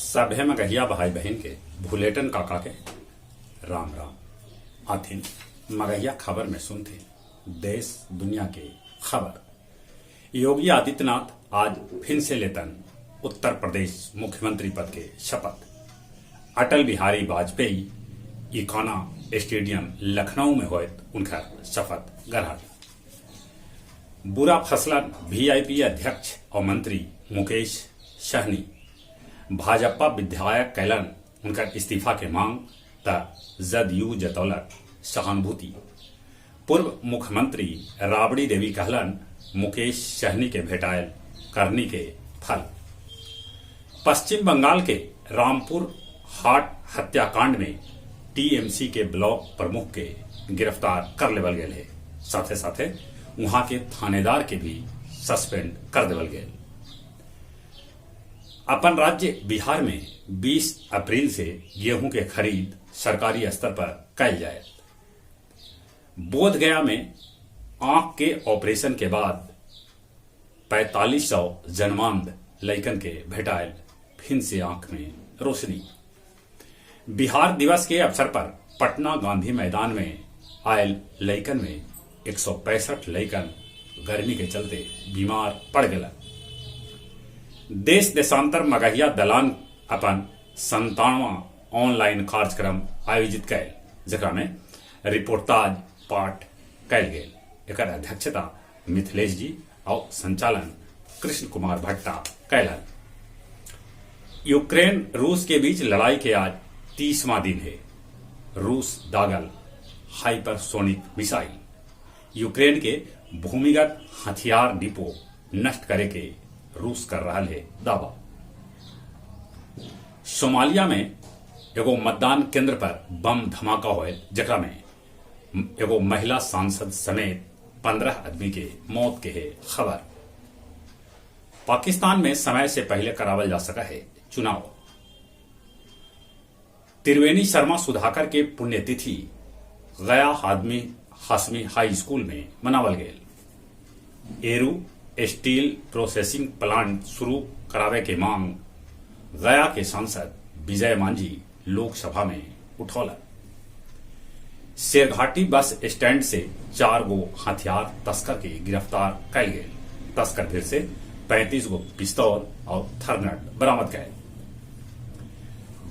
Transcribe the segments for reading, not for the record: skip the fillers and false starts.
सभे मगहिया भाई बहन के भुलेटन काका के राम राम। आथिन मगहिया खबर में सुनते देश दुनिया के खबर। योगी आदित्यनाथ आज फिर से लेतन उत्तर प्रदेश मुख्यमंत्री पद के शपथ। अटल बिहारी वाजपेयी इकोना स्टेडियम लखनऊ में होत उनका शपथ ग्रहण। बुरा फसलन वीआईपी अध्यक्ष और मंत्री मुकेश सहनी भाजपा विधायक कैलन उनका इस्तीफा के मांग त जदयू जतौलक सहानुभूति। पूर्व मुख्यमंत्री राबड़ी देवी कहलन मुकेश सहनी के भेटायल करनी के फल। पश्चिम बंगाल के रामपुर हाट हत्याकांड में टीएमसी के ब्लॉक प्रमुख के गिरफ्तार कर लेवल गए है। साथे साथे वहां के थानेदार के भी सस्पेंड कर देवल गए। अपन राज्य बिहार में 20 अप्रैल से गेहूं के खरीद सरकारी स्तर पर कैल जाए। बोधगया में आंख के ऑपरेशन के बाद 4500 जन्मांध लइकन के भेटायल फिर से आंख में रोशनी। बिहार दिवस के अवसर पर पटना गांधी मैदान में आयल लइकन में 165 लइकन गर्मी के चलते बीमार पड़ गए। देश देशांतर मगहिया दलान अपन 57वां ऑनलाइन कार्यक्रम आयोजित कैल, जकरा में रिपोर्टाज पाठ कैल गेल। एकर अध्यक्षता मिथिलेश जी और संचालन कृष्ण कुमार भट्टा कैलन। यूक्रेन रूस के बीच लड़ाई के आज 30वां दिन है। रूस दागल हाइपरसोनिक मिसाइल यूक्रेन के भूमिगत हथियार डिपो नष्ट करे के रूस कर रहा है दावा। सोमालिया में एगो मतदान केंद्र पर बम धमाका हुए, जकरा में एगो महिला सांसद समेत 15 आदमी के मौत के है खबर। पाकिस्तान में समय से पहले करावल जा सका है चुनाव। त्रिवेणी शर्मा सुधाकर के पुण्यतिथि गया हाशमी हाई स्कूल में मनावल गए। एरू स्टील प्रोसेसिंग प्लांट शुरू करावे के मांग गया के सांसद विजय मांझी लोकसभा में उठौलन। शेरघाटी बस स्टैंड से 4 गो हथियार तस्कर के गिरफ्तार कैल गए। तस्कर फिर से 35 गो पिस्तौल और थर्नट बरामद कैल।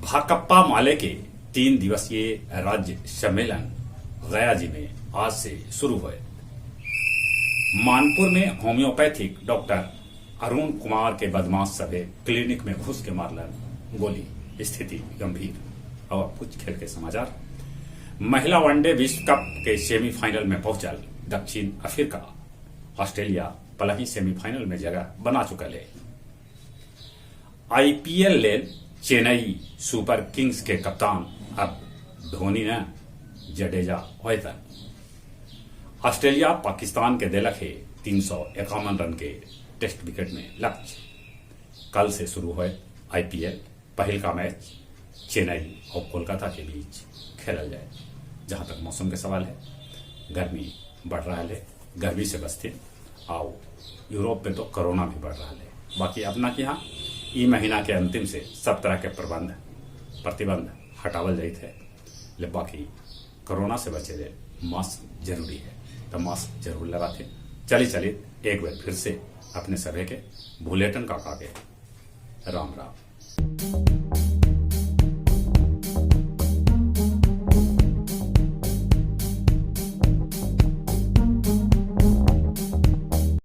भाकपा माले के 3 दिवसीय राज्य सम्मेलन गया जी में आज से शुरू हुए। मानपुर में होम्योपैथिक डॉक्टर अरुण कुमार के बदमाश सभे क्लिनिक में घुस के मारलन गोली, स्थिति गंभीर। और कुछ खेल के समाचार। महिला वनडे विश्व कप के सेमीफाइनल में पहुंचल दक्षिण अफ्रीका। ऑस्ट्रेलिया पहले सेमीफाइनल में जगह बना चुकल है। आईपीएल ले चेन्नई सुपर किंग्स के कप्तान अब धोनी न जडेजा होतन। ऑस्ट्रेलिया पाकिस्तान के दिलक है 351 रन के टेस्ट विकेट में लक्ष्य। कल से शुरू हुए आईपीएल पहल का मैच चेन्नई और कोलकाता के बीच खेला जाए। जहां तक मौसम के सवाल है, गर्मी बढ़ रहा है, गर्मी से बचते आओ। यूरोप में तो कोरोना भी बढ़ रहा है। बाकी अपना के यहाँ ई महीना के अंतिम से सब तरह के प्रतिबंध हटावल जाते है। ले बाकी कोरोना से बचे ले मास्क जरूरी है, तो मास्क जरूर लगाते। चलिए एक बार फिर से अपने सभी के भुलेटन काका के राम राम।